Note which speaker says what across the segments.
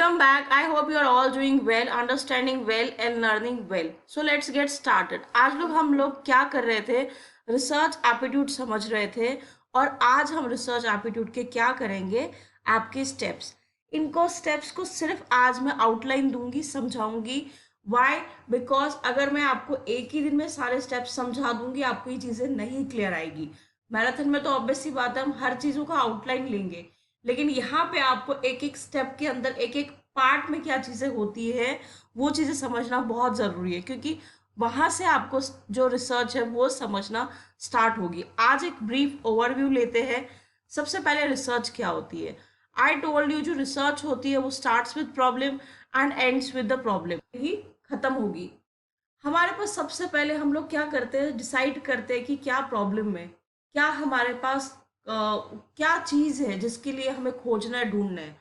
Speaker 1: Welcome back. I hope you are all doing well, understanding well and learning well. So let's get started. आज हम लोग क्या कर रहे थे? रिसर्च एप्टीट्यूड समझ रहे थे और आज हम रिसर्च एप्टीट्यूड के क्या करेंगे? आपके स्टेप्स. इनको स्टेप्स को सिर्फ आज मैं आउटलाइन दूंगी, समझाऊंगी. वाई? बिकॉज अगर मैं आपको एक ही दिन में सारे स्टेप्स समझा दूंगी आपको ये चीज़ें नहीं क्लियर आएगी. मैराथन में तो ऑब्वियस सी बात है, हम हर चीज़ों का आउटलाइन लेंगे, लेकिन यहाँ पे आपको एक एक स्टेप के अंदर एक एक पार्ट में क्या चीज़ें होती है वो चीज़ें समझना बहुत ज़रूरी है, क्योंकि वहाँ से आपको जो रिसर्च है वो समझना स्टार्ट होगी. आज एक ब्रीफ ओवरव्यू लेते हैं. सबसे पहले रिसर्च क्या होती है. आई टोल्ड यू जो रिसर्च होती है वो starts with problem and ends with the problem ही खत्म होगी. हमारे पास सबसे पहले हम लोग क्या करते हैं, डिसाइड करते हैं कि क्या प्रॉब्लम है, क्या हमारे पास क्या चीज़ है जिसके लिए हमें खोजना है, ढूंढना है.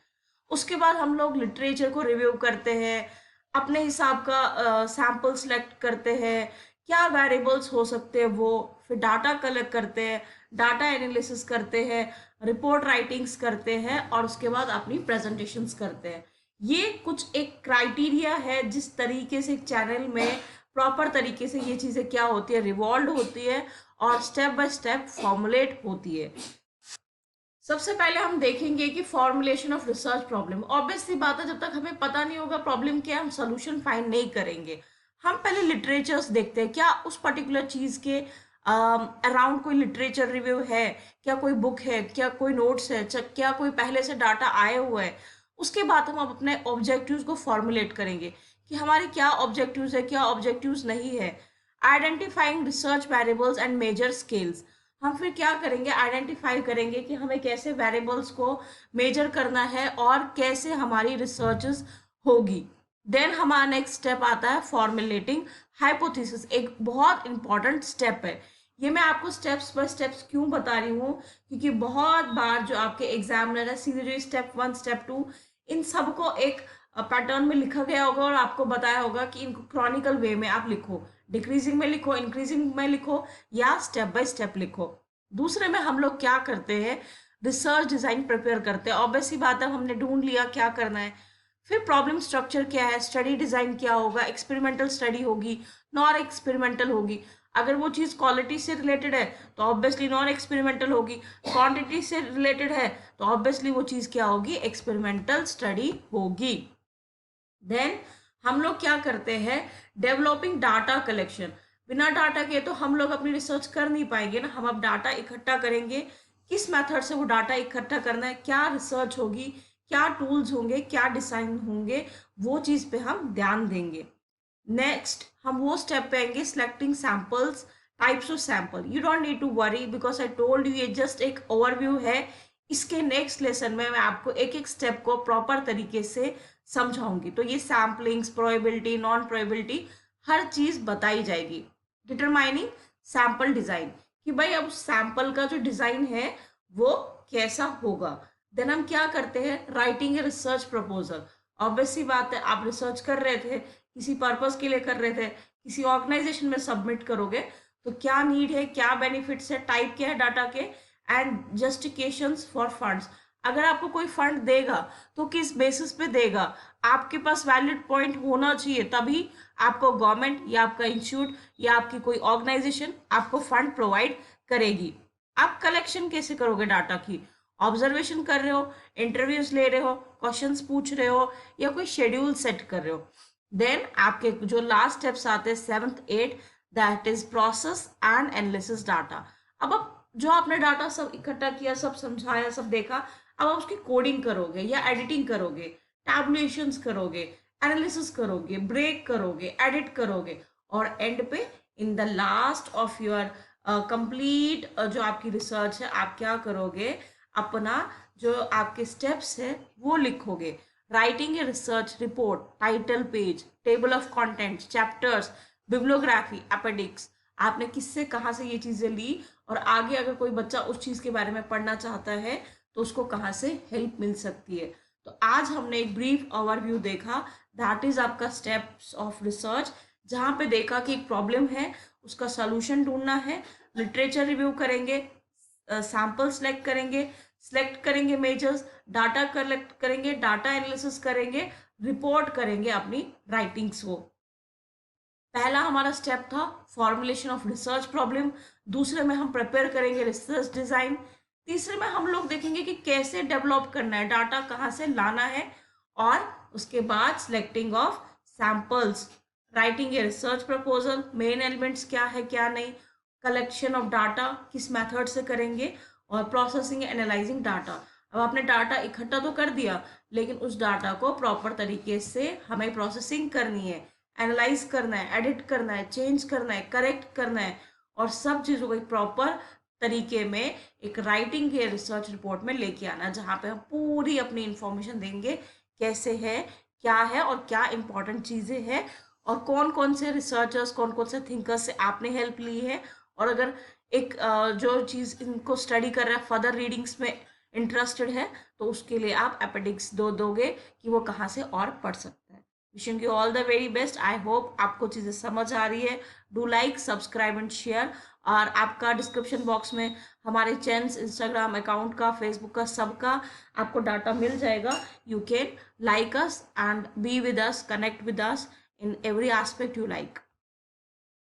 Speaker 1: उसके बाद हम लोग लिटरेचर को रिव्यू करते हैं, अपने हिसाब का सैम्पल सेलेक्ट करते हैं, क्या वेरिएबल्स हो सकते हैं वो, फिर डाटा कलेक्ट करते हैं, डाटा एनालिसिस करते हैं, रिपोर्ट राइटिंग्स करते हैं और उसके बाद अपनी प्रेजेंटेशंस करते हैं. ये कुछ एक क्राइटेरिया है जिस तरीके से एक चैनल में प्रॉपर तरीके से ये चीज़ें क्या होती है, रिवॉल्व होती है और स्टेप बाय स्टेप फॉर्मुलेट होती है. सबसे पहले हम देखेंगे कि formulation of research problem. Obvious सी बात है, जब तक हमें पता नहीं होगा प्रॉब्लम क्या है हम सोल्यूशन फाइंड नहीं करेंगे. हम पहले लिटरेचर्स देखते हैं, क्या उस पर्टिकुलर चीज़ के अराउंड कोई लिटरेचर रिव्यू है, क्या कोई बुक है, क्या कोई नोट्स है, क्या कोई पहले से डाटा आए हुआ है. उसके बाद हम अपने ऑब्जेक्टिव्स को फॉर्मुलेट करेंगे कि हमारे क्या ऑब्जेक्टिव्स है, क्या ऑब्जेक्टिव्स नहीं है. Identifying research variables and measure scales. हम फिर क्या करेंगे, आइडेंटिफाई करेंगे कि हमें कैसे वेरिएबल्स को मेजर करना है और कैसे हमारी रिसर्चेस होगी. देन हमारा नेक्स्ट स्टेप आता है फॉर्मुलेटिंग हाइपोथेसिस. एक बहुत इंपॉर्टेंट स्टेप है. ये मैं आपको स्टेप्स बाय स्टेप्स क्यों बता रही हूँ, क्योंकि बहुत बार जो आपके एग्जामिनर है सीधे जो स्टेप 1 स्टेप 2 इन सबको एक पैटर्न में लिखा गया होगा और आपको बताया होगा कि इनको क्रॉनिकल वे में आप लिखो, डिक्रीजिंग में लिखो, इंक्रीजिंग में लिखो या स्टेप बाय स्टेप लिखो. दूसरे में हम लोग क्या करते हैं, रिसर्च डिजाइन प्रिपेयर करते हैं. ऑब्वियस ही बात है, हमने ढूंढ लिया क्या करना है. फिर प्रॉब्लम स्ट्रक्चर क्या है, स्टडी डिजाइन क्या होगा, एक्सपेरिमेंटल स्टडी होगी, नॉन एक्सपेरिमेंटल होगी. अगर वो चीज़ क्वालिटी से रिलेटेड है तो ऑब्वियसली नॉन एक्सपेरिमेंटल होगी. क्वांटिटी से रिलेटेड है तो ऑब्वियसली वो चीज़ क्या होगी, एक्सपेरिमेंटल स्टडी होगी. देन हम लोग क्या करते हैं, डेवलपिंग डाटा कलेक्शन. बिना डाटा के तो हम लोग अपनी रिसर्च कर नहीं पाएंगे ना. हम अब डाटा इकट्ठा करेंगे, किस मेथड से वो डाटा इकट्ठा करना है, क्या रिसर्च होगी, क्या टूल्स होंगे, क्या डिजाइन होंगे, वो चीज़ पे हम ध्यान देंगे. नेक्स्ट हम वो स्टेप पे आएंगे, selecting samples, types of sample. You don't need to worry because I told you ये जस्ट एक ओवरव्यू है. इसके नेक्स्ट लेसन में मैं आपको एक एक स्टेप को प्रॉपर तरीके से समझाऊंगी. तो ये सैम्पलिंग्स, प्रोबेबिलिटी, नॉन प्रोबेबिलिटी हर चीज़ बताई जाएगी. डिटरमाइनिंग सैंपल डिज़ाइन, कि भाई अब सैंपल का जो डिज़ाइन है वो कैसा होगा. देन हम क्या करते हैं, writing a research proposal. Obvious सी बात है, आप रिसर्च कर रहे थे, किसी पर्पस के लिए कर रहे थे, किसी ऑर्गेनाइजेशन में सबमिट करोगे तो क्या नीड है, क्या बेनिफिट्स है, टाइप क्या है डाटा के, एंड जस्टिफिकेशंस फॉर फंड्स. अगर आपको कोई फंड देगा तो किस बेसिस पे देगा, आपके पास वैलिड पॉइंट होना चाहिए, तभी आपको गवर्नमेंट या आपका इंस्टीट्यूट या आपकी कोई ऑर्गेनाइजेशन आपको फंड प्रोवाइड करेगी. आप कलेक्शन कैसे करोगे डाटा की, ऑब्जर्वेशन कर रहे हो, इंटरव्यूज ले रहे हो, क्वेश्चंस पूछ रहे हो या कोई शेड्यूल सेट कर रहे हो. देन आपके जो लास्ट स्टेप्स आते हैं 7th 8th, that is process and analysis data. अब जो आपने डाटा सब इकट्ठा किया, सब समझाया, सब देखा, अब आप उसकी कोडिंग करोगे या एडिटिंग करोगे, टैबुलेशंस करोगे, एनालिसिस करोगे, ब्रेक करोगे, एडिट करोगे और एंड पे in the last of your complete जो आपकी रिसर्च है आप क्या करोगे, अपना जो आपके स्टेप्स है वो लिखोगे. Writing a research report, title page, table of contents, chapters, bibliography, appendix. आपने किससे कहाँ से ये चीज़ें ली और आगे अगर कोई बच्चा उस चीज़ के बारे में पढ़ना चाहता है तो उसको कहाँ से हेल्प मिल सकती है. तो आज हमने एक ब्रीफ ओवरव्यू देखा, दैट इज आपका स्टेप्स ऑफ रिसर्च, जहाँ पे देखा कि एक प्रॉब्लम है, उसका सोल्यूशन ढूंढना है, लिटरेचर रिव्यू करेंगे, सैम्पल सेलेक्ट करेंगे, सिलेक्ट करेंगे मेजर्स, डाटा कलेक्ट करेंगे, डाटा एनालिसिस करेंगे, रिपोर्ट करेंगे अपनी राइटिंग्स को। पहला हमारा स्टेप था फॉर्मुलेशन ऑफ रिसर्च प्रॉब्लम, दूसरे में हम प्रिपेयर करेंगे रिसर्च डिजाइन, तीसरे में हम लोग देखेंगे कि कैसे डेवलप करना है, डाटा कहाँ से लाना है, और उसके बाद selecting of samples, writing a research proposal, main elements क्या है क्या नहीं, कलेक्शन ऑफ डाटा किस मेथड से करेंगे, और प्रोसेसिंग एनालाइजिंग डाटा। अब आपने डाटा इकट्ठा तो कर दिया, लेकिन उस डाटा को प्रॉपर तरीके से हमें प्रोसेसिंग करनी है, एनालाइज करना है, एडिट करना है, चेंज करना है, करेक्ट करना है, और सब चीज़ों को एक प्रॉपर तरीके में एक राइटिंग के रिसर्च रिपोर्ट में लेके आना, जहाँ पे हम पूरी अपनी इंफॉर्मेशन देंगे कैसे है, क्या है, और क्या इंपॉर्टेंट चीज़ें हैं, और कौन कौन से रिसर्चर्स, कौन कौन से थिंकर्स से आपने हेल्प ली है, और अगर एक जो चीज़ इनको स्टडी कर रहा है, फर्दर रीडिंग्स में इंटरेस्टेड है, तो उसके लिए आप अपेंडिक्स दोगे कि वो कहाँ से और पढ़ सकता है। Wishing you all the very best. I hope आपको चीज़ें समझ आ रही है। Do like, subscribe and share. और आपका डिस्क्रिप्शन बॉक्स में हमारे चैनल्स, इंस्टाग्राम अकाउंट का, फेसबुक का, सबका आपको डाटा मिल जाएगा। You can like us and be with us, connect with us in every aspect you like.